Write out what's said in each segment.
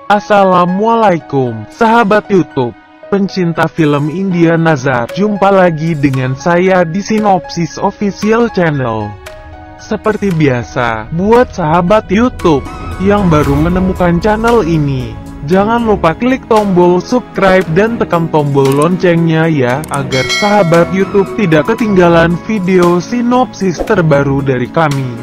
Assalamualaikum, sahabat YouTube, pencinta film India Nazar. Jumpa lagi dengan saya di Sinopsis Official Channel. Seperti biasa, buat sahabat YouTube yang baru menemukan channel ini, jangan lupa klik tombol subscribe dan tekan tombol loncengnya ya, agar sahabat YouTube tidak ketinggalan video sinopsis terbaru dari kami.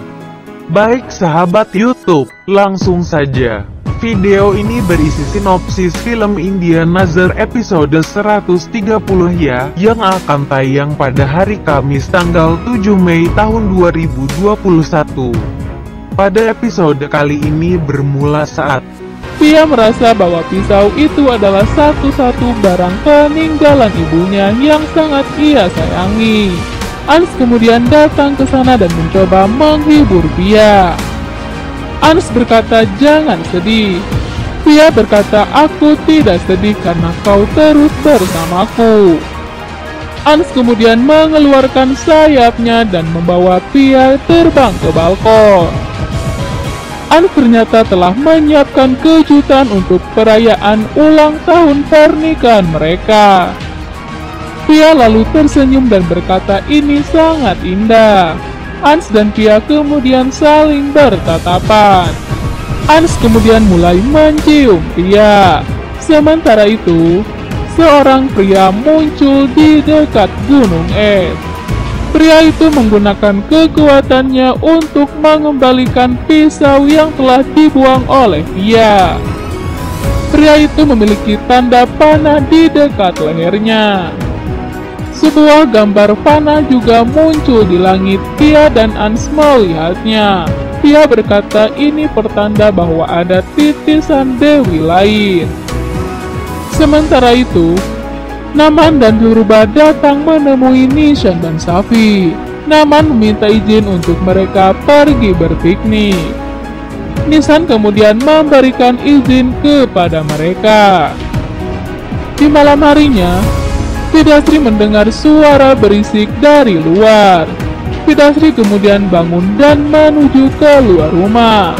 Baik sahabat YouTube, langsung saja. Video ini berisi sinopsis film India Nazar episode 130 ya, yang akan tayang pada hari Kamis tanggal 7 Mei tahun 2021. Pada episode kali ini bermula saat Pia merasa bahwa pisau itu adalah satu-satu barang peninggalan ibunya yang sangat ia sayangi. Ans kemudian datang ke sana dan mencoba menghibur Pia. Ans berkata, "Jangan sedih." Pia berkata, "Aku tidak sedih karena kau terus bersamaku." Ans kemudian mengeluarkan sayapnya dan membawa Pia terbang ke balkon. Ans ternyata telah menyiapkan kejutan untuk perayaan ulang tahun pernikahan mereka. Pia lalu tersenyum dan berkata, "Ini sangat indah." Ans dan Pia kemudian saling bertatapan. Ans kemudian mulai mencium Pia. Sementara itu, seorang pria muncul di dekat gunung es. Pria itu menggunakan kekuatannya untuk mengembalikan pisau yang telah dibuang oleh Pia. Pria itu memiliki tanda panah di dekat lehernya. Sebuah gambar panah juga muncul di langit. Pia dan Ans melihatnya. Pia berkata ini pertanda bahwa ada titisan dewi lain. Sementara itu, Naman dan Dilruba datang menemui Nishan dan Safi. Naman meminta izin untuk mereka pergi berpiknik. Nishan kemudian memberikan izin kepada mereka. Di malam harinya, Vidasri mendengar suara berisik dari luar. Vidasri kemudian bangun dan menuju keluar rumah.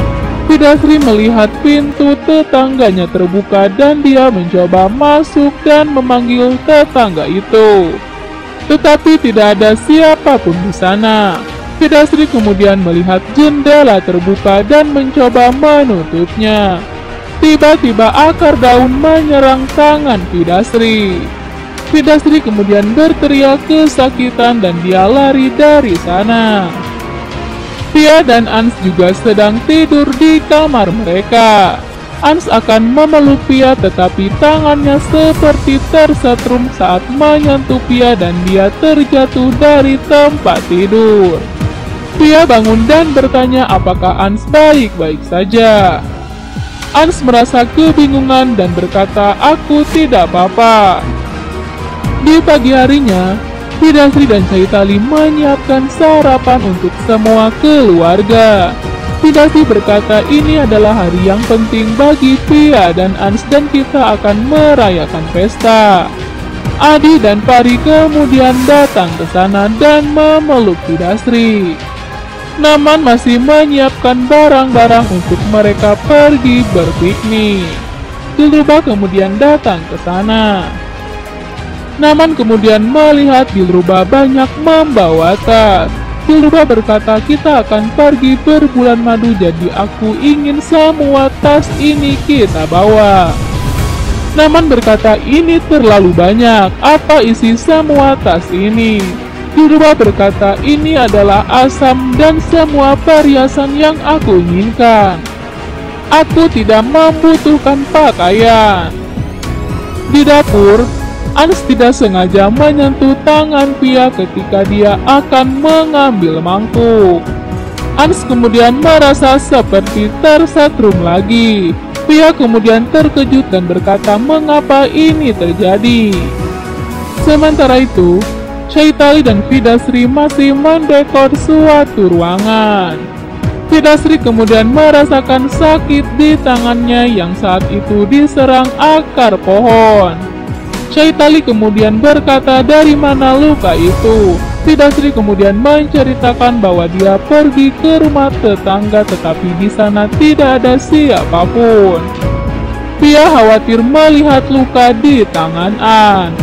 Vidasri melihat pintu tetangganya terbuka dan dia mencoba masuk dan memanggil tetangga itu. Tetapi tidak ada siapapun di sana. Vidasri kemudian melihat jendela terbuka dan mencoba menutupnya. Tiba-tiba akar daun menyerang tangan Vidasri. Vidasri kemudian berteriak kesakitan dan dia lari dari sana. Pia dan Ans juga sedang tidur di kamar mereka. Ans akan memeluk Pia tetapi tangannya seperti tersetrum saat menyentuh Pia dan dia terjatuh dari tempat tidur. Pia bangun dan bertanya apakah Ans baik-baik saja. Ans merasa kebingungan dan berkata, "Aku tidak apa-apa." Di pagi harinya, Vidasri dan Chaitali menyiapkan sarapan untuk semua keluarga. Vidasri berkata ini adalah hari yang penting bagi Pia dan Ans dan kita akan merayakan pesta. Adi dan Pari kemudian datang ke sana dan memeluk Vidasri. Naman masih menyiapkan barang-barang untuk mereka pergi berpiknik. Dilruba kemudian datang ke sana. Naman kemudian melihat Dilruba banyak membawa tas. Dilruba berkata, "Kita akan pergi berbulan madu, jadi aku ingin semua tas ini kita bawa." Naman berkata, "Ini terlalu banyak. Apa isi semua tas ini?" Dilruba berkata, "Ini adalah asam dan semua perhiasan yang aku inginkan. Aku tidak membutuhkan pakaian." Di dapur, Ans tidak sengaja menyentuh tangan Pia ketika dia akan mengambil mangkuk. Ans kemudian merasa seperti tersetrum lagi. Pia kemudian terkejut dan berkata, "Mengapa ini terjadi?" Sementara itu, Chaitali dan Vidasri masih mendekor suatu ruangan. Vidasri kemudian merasakan sakit di tangannya yang saat itu diserang akar pohon. Chaitali kemudian berkata, "Dari mana luka itu?" Vidasri kemudian menceritakan bahwa dia pergi ke rumah tetangga tetapi di sana tidak ada siapapun. Pia khawatir melihat luka di tangan Ans.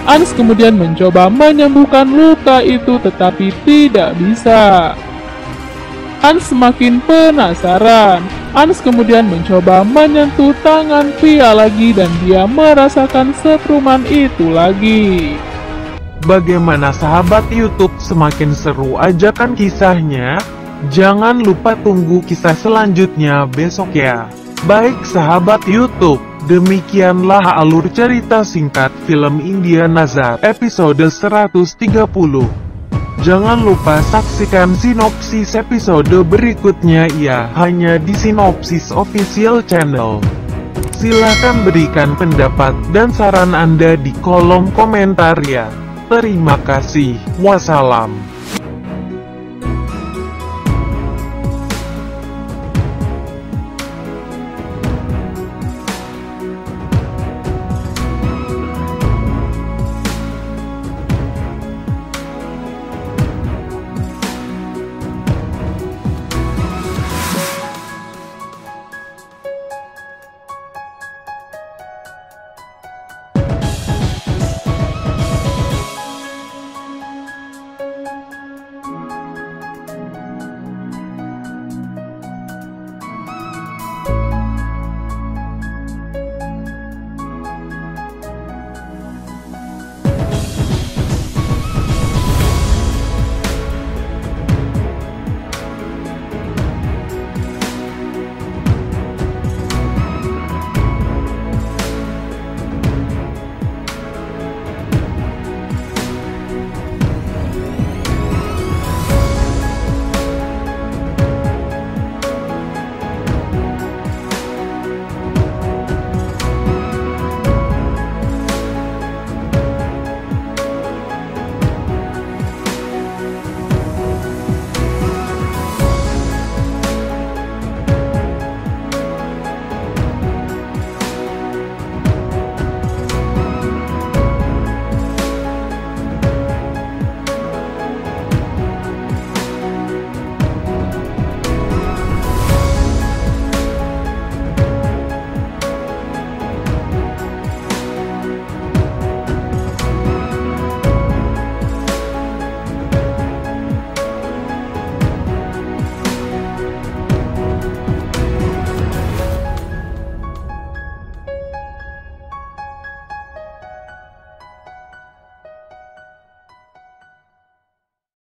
Ans kemudian mencoba menyembuhkan luka itu tetapi tidak bisa. Ans semakin penasaran. Ans kemudian mencoba menyentuh tangan Pia lagi dan dia merasakan setruman itu lagi. Bagaimana sahabat YouTube, semakin seru aja kan kisahnya? Jangan lupa tunggu kisah selanjutnya besok ya. Baik sahabat YouTube, demikianlah alur cerita singkat film India Nazar episode 130. Jangan lupa saksikan sinopsis episode berikutnya ya, hanya di Sinopsis Official Channel. Silahkan berikan pendapat dan saran Anda di kolom komentar ya. Terima kasih, wassalam.